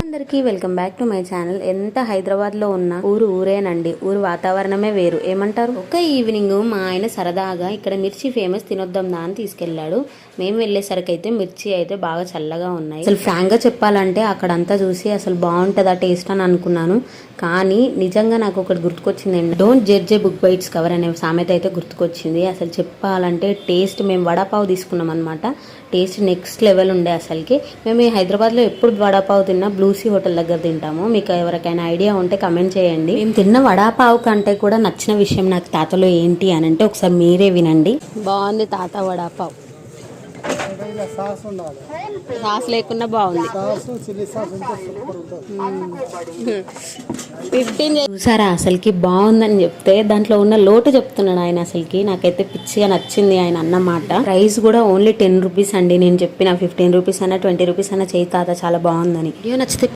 అందరికీ welcome back to my channel. ఎంత హైదరాబాద్ లో ఉన్న ఊరేనండి. ఊరు వాతావరణమే వేరు. ఏమంటారు? ఒక ఈవినింగ్ మా ఆయన సరదాగా ఇక్కడ మిర్చి ఫేమస్ తినొద్దాం దా అని తీసుకెళ్లాడు. మేము వెళ్లేసరికి అయితే మిర్చి అయితే బాగా చల్లగా ఉన్నాయి. అసలు ఫ్రాంక్ గా చెప్పాలంటే అక్కడంతా చూసి అసలు బాగుంటదా టేస్ట్ అని అనుకున్నాను. కానీ నిజంగా నాకు ఒకటి గుర్తుకొచ్చిందండి. Don't judge a book by its cover అనే సామెత అయితే గుర్తుకొచ్చింది. అసలు చెప్పాలంటే టేస్ట్ మేము వడాపావు తీసుకున్నాం అనమాట. టేస్ట్ నెక్స్ట్ లెవెల్ ఉండే. అసలుకి మేము ఈ హైదరాబాద్లో ఎప్పుడు వడాపావు తిన్నా బ్లూసీ హోటల్ దగ్గర తింటాము. మీకు ఎవరికైనా ఐడియా ఉంటే కమెంట్ చేయండి. మేము తిన్న వడాపావు కంటే కూడా నచ్చిన విషయం నాకు తాతలో ఏంటి అని అంటే ఒకసారి మీరే వినండి. బాగుంది తాత వడాపావు. సాస్ లేకుండా బాగుంది. 15 చూసారా అసలుకి బాగుందని చెప్తే దాంట్లో ఉన్న లోటు చెప్తున్నాడు ఆయన. అసలుకి నాకైతే పిచ్చిగా నచ్చింది ఆయన అన్నమాట. ప్రైస్ కూడా ఓన్లీ 10 రూపీస్ అండి. నేను చెప్పిన 15 రూపీస్ అన్నా 20 రూపీస్ అన్నా చేయి తాత చాలా బాగుందని. నచ్చితే